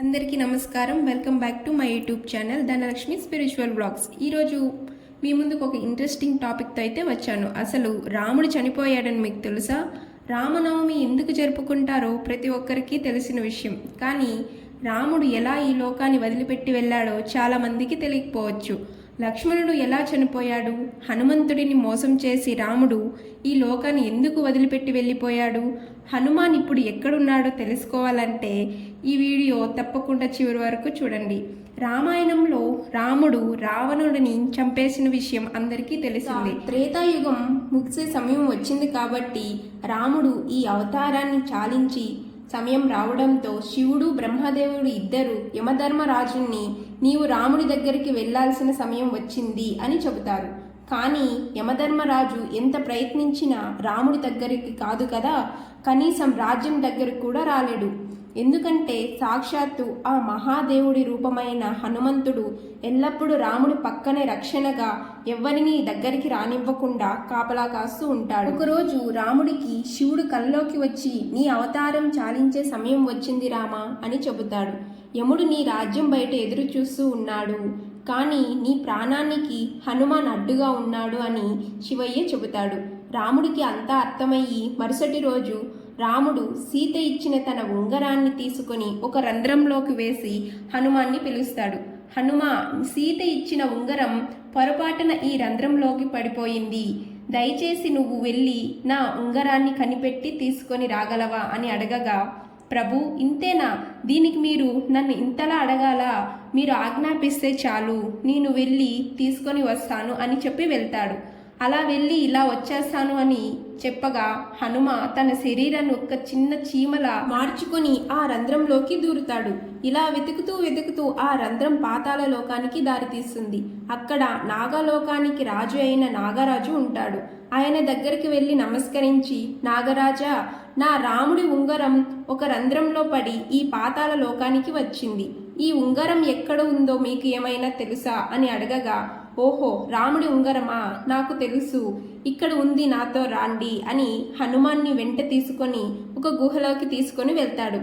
అందరికీ నమస్కారం. Welcome back to my YouTube channel Dhanalakshmi spiritual blogs. ఈరోజు మీ ముందుకు ఒక ఇంట్రెస్టింగ్ టాపిక్తో అయితే వచ్చాను. అసలు రాముడు చనిపోయాడని మీకు తెలుసా? రామనవమి ఎందుకు జరుపుకుంటారో ప్రతి ఒక్కరికి తెలిసిన విషయం. కానీ రాముడు ఎలా ఈ లోకాన్ని వదిలిపెట్టి వెళ్ళాడో చాలామందికి తెలియకపోవచ్చు. లక్ష్మణుడు ఎలా చనిపోయాడు? హనుమంతుడిని మోసం చేసి రాముడు ఈ లోకాన్ని ఎందుకు వదిలిపెట్టి వెళ్ళిపోయాడు? హనుమాన్ ఇప్పుడు ఎక్కడున్నాడో తెలుసుకోవాలంటే ఈ వీడియో తప్పకుండా చివరి వరకు చూడండి. రామాయణంలో రాముడు రావణుడిని చంపేసిన విషయం అందరికీ తెలిసిందే. త్రేతాయుగం ముగిసే సమయం వచ్చింది కాబట్టి రాముడు ఈ అవతారాన్ని చాలించి సమయం రావడంతో శివుడు బ్రహ్మదేవుడు ఇద్దరు యమధర్మరాజుని నీవు రాముడి దగ్గరికి వెళ్లాల్సిన సమయం వచ్చింది అని చెబుతారు. కానీ యమధర్మరాజు ఎంత ప్రయత్నించినా రాముడి దగ్గరికి కాదు కదా, కనీసం రాజ్యం దగ్గరకు కూడా రాలేడు. ఎందుకంటే సాక్షాత్తు ఆ మహాదేవుడి రూపమైన హనుమంతుడు ఎల్లప్పుడూ రాముడి పక్కనే రక్షణగా ఎవరిని దగ్గరికి రానివ్వకుండా కాపలా కాస్తూ ఉంటాడు. ఒకరోజు రాముడికి శివుడు కల్లోకి వచ్చి నీ అవతారం చాలించే సమయం వచ్చింది రామా అని చెబుతాడు. యముడు నీ రాజ్యం బయట ఎదురు చూస్తూ ఉన్నాడు, కానీ నీ ప్రాణానికి హనుమాన్ అడ్డుగా ఉన్నాడు అని శివయ్య చెబుతాడు. రాముడికి అంతా అర్థమయ్యి మరుసటి రోజు రాముడు సీత ఇచ్చిన తన ఉంగరాన్ని తీసుకొని ఒక రంధ్రంలోకి వేసి హనుమాన్ని పిలుస్తాడు. హనుమా, సీత ఇచ్చిన ఉంగరం పొరపాటున ఈ రంధ్రంలోకి పడిపోయింది, దయచేసి నువ్వు వెళ్ళి నా ఉంగరాన్ని కనిపెట్టి తీసుకొని రాగలవా అని అడగగా, ప్రభు ఇంతేనా, దీనికి మీరు నన్ను ఇంతలా అడగాలా, మీరు ఆజ్ఞాపిస్తే చాలు, నేను వెళ్ళి తీసుకొని వస్తాను అని చెప్పి వెళ్తాడు. అలా వెళ్ళి ఇలా వచ్చేస్తాను అని చెప్పగా హనుమ తన శరీరాన్ని ఒక చిన్న చీమలా మార్చుకొని ఆ రంధ్రంలోకి దూరుతాడు. ఇలా వెతుకుతూ ఆ రంధ్రం పాతాళ లోకానికి దారితీస్తుంది. అక్కడ నాగలోకానికి రాజు అయిన నాగరాజు ఉంటాడు. ఆయన దగ్గరికి వెళ్ళి నమస్కరించి, నాగరాజా, నా రాముడి ఉంగరం ఒక రంధ్రంలో పడి ఈ పాతాళ లోకానికి వచ్చింది. ఈ ఉంగరం ఎక్కడ ఉందో మీకు ఏమైనా తెలుసా అని అడగగా, ఓహో, రాముడి ఉంగరమా, నాకు తెలుసు, ఇక్కడ ఉంది, నాతో రాండి అని హనుమాన్ని వెంట తీసుకొని ఒక గుహలోకి తీసుకొని వెళ్తాడు.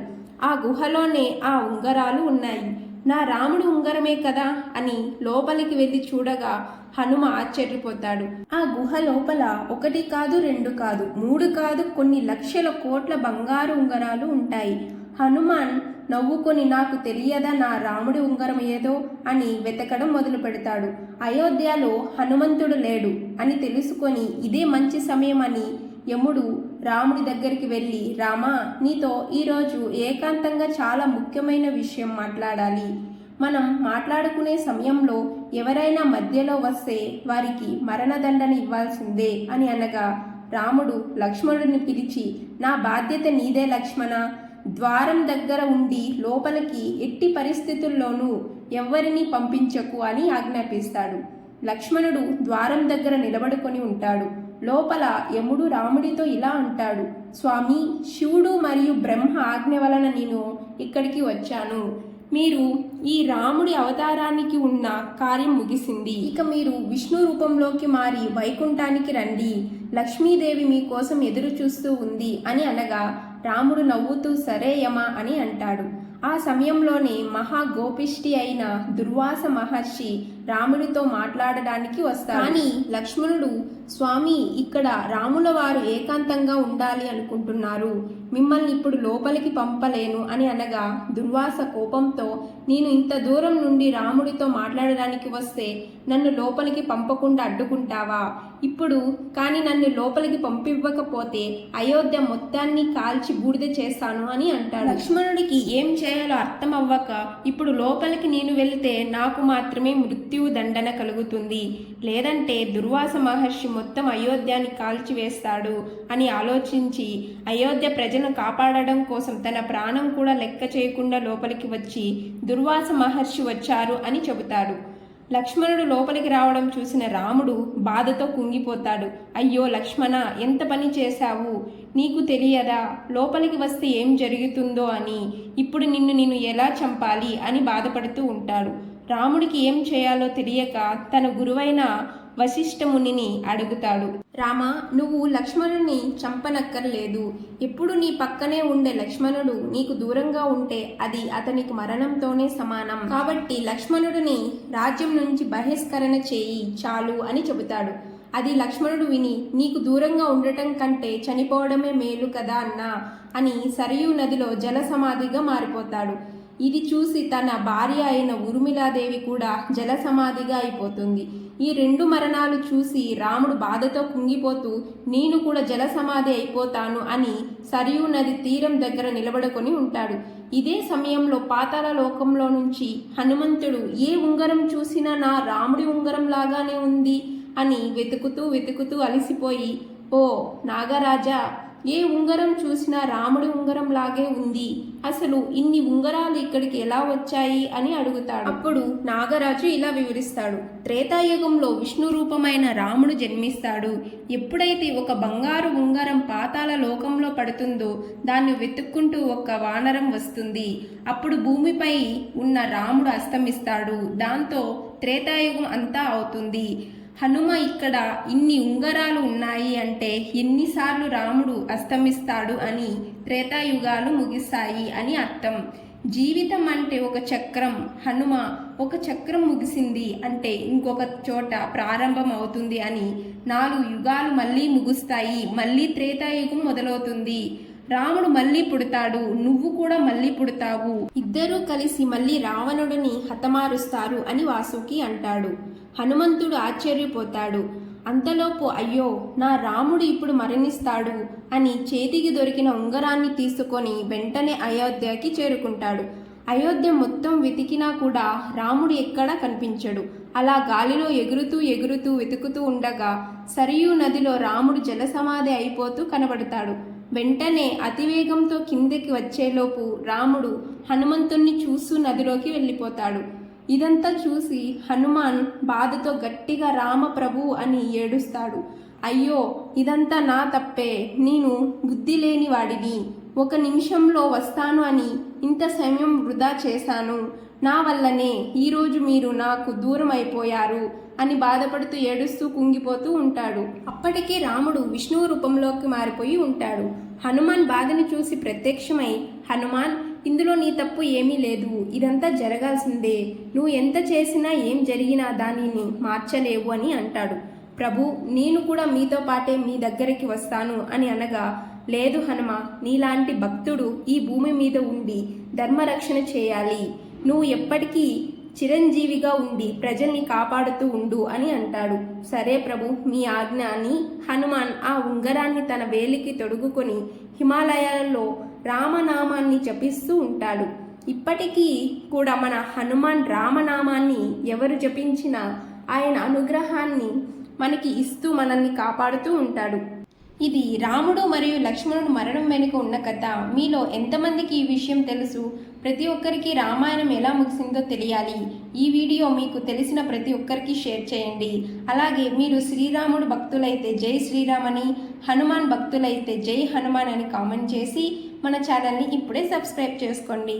ఆ గుహలోనే ఆ ఉంగరాలు ఉన్నాయి. నా రాముడి ఉంగరమే కదా అని లోపలికి వెళ్ళి చూడగా హనుమ ఆశ్చర్యపోతాడు. ఆ గుహ లోపల ఒకటి కాదు, రెండు కాదు, మూడు కాదు, కొన్ని లక్షల కోట్ల బంగారు ఉంగరాలు ఉంటాయి. హనుమాన్ నవ్వుకొని, నాకు తెలియదా నా రాముడి ఉంగరం ఏదో అని వెతకడం మొదలు పెడతాడు. అయోధ్యలో హనుమంతుడు లేడు అని తెలుసుకొని ఇదే మంచి సమయం అని యముడు రాముడి దగ్గరికి వెళ్ళి, రామా, నీతో ఈరోజు ఏకాంతంగా చాలా ముఖ్యమైన విషయం మాట్లాడాలి. మనం మాట్లాడుకునే సమయంలో ఎవరైనా మధ్యలో వస్తే వారికి మరణదండన ఇవ్వాల్సిందే అని అనగా, రాముడు లక్ష్మణుడిని పిలిచి, నా బాధ్యత నీదే లక్ష్మణ, ద్వారం దగ్గర ఉండి లోపలికి ఎట్టి పరిస్థితుల్లోనూ ఎవ్వరినీ పంపించకు అని ఆజ్ఞాపిస్తాడు. లక్ష్మణుడు ద్వారం దగ్గర నిలబడుకొని ఉంటాడు. లోపల యముడు రాముడితో ఇలా అంటాడు, స్వామి, శివుడు మరియు బ్రహ్మ ఆజ్ఞ వలన నేను ఇక్కడికి వచ్చాను. మీరు ఈ రాముడి అవతారానికి ఉన్న కార్యం ముగిసింది. ఇక మీరు విష్ణు రూపంలోకి మారి వైకుంఠానికి రండి. లక్ష్మీదేవి మీకోసం ఎదురు చూస్తూ ఉంది అని అనగా రాముడు నవ్వుతూ సరే యమ అని అంటాడు. ఆ సమయంలోనే మహాగోపిష్టి అయిన దుర్వాస మహర్షి రాముడితో మాట్లాడడానికి వస్తాడు. కానీ లక్ష్మణుడు, స్వామి, ఇక్కడ రాముల వారు ఏకాంతంగా ఉండాలి అనుకుంటున్నారు, మిమ్మల్ని ఇప్పుడు లోపలికి పంపలేను అని అనగా దుర్వాస కోపంతో, నేను ఇంత దూరం నుండి రాముడితో మాట్లాడడానికి వస్తే నన్ను లోపలికి పంపకుండా అడ్డుకుంటావా? ఇప్పుడు కానీ నన్ను లోపలికి పంపివ్వకపోతే అయోధ్య మొత్తాన్ని కాల్చి బూడిద చేస్తాను అని అంటాడు. లక్ష్మణుడికి ఏం చేయాలో అర్థం అవ్వక, ఇప్పుడు లోపలికి నేను వెళితే నాకు మాత్రమే మృత్యువు దండన కలుగుతుంది, లేదంటే దుర్వాస మహర్షి మొత్తం అయోధ్యాన్ని కాల్చివేస్తాడు అని ఆలోచించి అయోధ్య ప్రజలను కాపాడడం కోసం తన ప్రాణం కూడా లెక్క చేయకుండా లోపలికి వచ్చి దుర్వాస మహర్షి వచ్చారు అని చెబుతాడు. లక్ష్మణుడు లోపలికి రావడం చూసిన రాముడు బాధతో కుంగిపోతాడు. అయ్యో లక్ష్మణ, ఎంత పని చేశావు, నీకు తెలియదా లోపలికి వస్తే ఏం జరుగుతుందో అని, ఇప్పుడు నిన్ను ఎలా చంపాలి అని బాధపడుతూ ఉంటాడు. రాముడికి ఏం చేయాలో తెలియక తన గురువైన వశిష్ఠ మునిని అడుగుతాడు. రామ, నువ్వు లక్ష్మణుని చంపనక్కర్లేదు. ఎప్పుడు నీ పక్కనే ఉండే లక్ష్మణుడు నీకు దూరంగా ఉంటే అది అతనికి మరణంతోనే సమానం. కాబట్టి లక్ష్మణుడిని రాజ్యం నుంచి బహిష్కరణ చేయి చాలు అని చెబుతాడు. అది లక్ష్మణుడు విని, నీకు దూరంగా ఉండటం కంటే చనిపోవడమే మేలు కదా అన్నా అని సరియు నదిలో జల సమాధిగా మారిపోతాడు. ఇది చూసి తన భార్య అయిన ఊర్మిళాదేవి కూడా జల సమాధిగా అయిపోతుంది. ఈ రెండు మరణాలు చూసి రాముడు బాధతో కుంగిపోతూ, నేను కూడా జల సమాధి అయిపోతాను అని సరియు నది తీరం దగ్గర నిలబడుకొని ఉంటాడు. ఇదే సమయంలో పాతాళ లోకంలో నుంచి హనుమంతుడు, ఏ ఉంగరం చూసినా నా రాముడి ఉంగరం లాగానే ఉంది అని వెతుకుతూ అలసిపోయి, ఓ నాగరాజా, ఏ ఉంగరం చూసినా రాముడి ఉంగరం లాగే ఉంది. అసలు ఇన్ని ఉంగరాలు ఇక్కడికి ఎలా వచ్చాయి అని అడుగుతాడు. అప్పుడు నాగరాజు ఇలా వివరిస్తాడు. త్రేతాయుగంలో విష్ణు రూపమైన రాముడు జన్మిస్తాడు. ఎప్పుడైతే ఒక బంగారు ఉంగరం పాతాళ లోకంలో పడుతుందో దాన్ని వెతుక్కుంటూ ఒక వానరం వస్తుంది. అప్పుడు భూమిపై ఉన్న రాముడు అస్తమిస్తాడు. దాంతో త్రేతాయుగం అంతా అవుతుంది. హనుమ ఇక్కడ ఇన్ని ఉంగరాలు ఉన్నాయి అంటే ఎన్నిసార్లు రాముడు అస్తమిస్తాడు అని త్రేతాయుగాలు ముగిస్తాయి అని అర్థం. జీవితం అంటే ఒక చక్రం. హనుమ ఒక చక్రం ముగిసింది అంటే ఇంకొక చోట ప్రారంభం అవుతుంది అని 4 యుగాలు మళ్ళీ ముగుస్తాయి. మళ్ళీ త్రేతాయుగం మొదలవుతుంది. రాముడు మళ్ళీ పుడతాడు, నువ్వు కూడా మళ్ళీ పుడతావు. ఇద్దరూ కలిసి మళ్ళీ రావణుడిని హతమారుస్తారు అని వాసుకి అంటాడు. హనుమంతుడు ఆశ్చర్యపోతాడు. అంతలోపు, అయ్యో, నా రాముడు ఇప్పుడు మరణిస్తాడు అని చేతికి దొరికిన ఉంగరాన్ని తీసుకొని వెంటనే అయోధ్యకి చేరుకుంటాడు. అయోధ్య మొత్తం వెతికినా కూడా రాముడు ఎక్కడా కనిపించడు. అలా గాలిలో ఎగురుతూ వెతుకుతూ ఉండగా సరియు నదిలో రాముడు జలసమాధి అయిపోతూ కనబడతాడు. వెంటనే అతివేగంతో కిందకి వచ్చేలోపు రాముడు హనుమంతుణ్ణి చూస్తూ నదిలోకి వెళ్ళిపోతాడు. ఇదంతా చూసి హనుమాన్ బాధతో గట్టిగా రామ ప్రభు అని ఏడుస్తాడు. అయ్యో, ఇదంతా నా తప్పే. నేను బుద్ధి లేని వాడిని. 1 నిమిషంలో వస్తాను అని ఇంత సమయం వృధా చేశాను. నా వల్లనే ఈరోజు మీరు నాకు దూరం అయిపోయారు అని బాధపడుతూ ఏడుస్తూ కుంగిపోతూ ఉంటాడు. అప్పటికే రాముడు విష్ణువు రూపంలోకి మారిపోయి ఉంటాడు. హనుమాన్ బాధని చూసి ప్రత్యక్షమై, హనుమాన్, ఇందులో నీ తప్పు ఏమీ లేదు. ఇదంతా జరగాల్సిందే. నువ్వు ఎంత చేసినా ఏం జరిగినా దానిని మార్చలేవు అని అంటాడు. ప్రభు, నేను కూడా మీతో పాటే మీ దగ్గరికి వస్తాను అని అనగా, లేదు హనుమ, నీలాంటి భక్తుడు ఈ భూమి మీద ఉండి ధర్మరక్షణ చేయాలి. నువ్వు ఎప్పటికీ చిరంజీవిగా ఉండి ప్రజల్ని కాపాడుతూ ఉండు అని అంటాడు. సరే ప్రభు, మీ ఆజ్ఞ అని హనుమాన్ ఆ ఉంగరాన్ని తన వేలికి తొడుగుకొని హిమాలయాలలో రామనామాన్ని జపిస్తూ ఉంటాడు. ఇప్పటికీ కూడా మన హనుమాన్ రామనామాన్ని ఎవరు జపించినా ఆయన అనుగ్రహాన్ని మనకి ఇస్తూ మనల్ని కాపాడుతూ ఉంటాడు. ఇది రాముడు మరియు లక్ష్మణుడు మరణం వెనుక ఉన్న కథ. మీలో ఎంతమందికి ఈ విషయం తెలుసు? ప్రతి ఒక్కరికి రామాయణం ఎలా ముగిసిందో తెలియాలి. ఈ వీడియో మీకు తెలిసిన ప్రతి ఒక్కరికి షేర్ చేయండి. అలాగే మీరు శ్రీరాముడు భక్తులైతే జై శ్రీరామ్ అని, హనుమాన్ భక్తులైతే జై హనుమాన్ అని కామెంట్ చేసి మన ఛానల్ని ఇప్పుడే సబ్స్క్రైబ్ చేసుకోండి.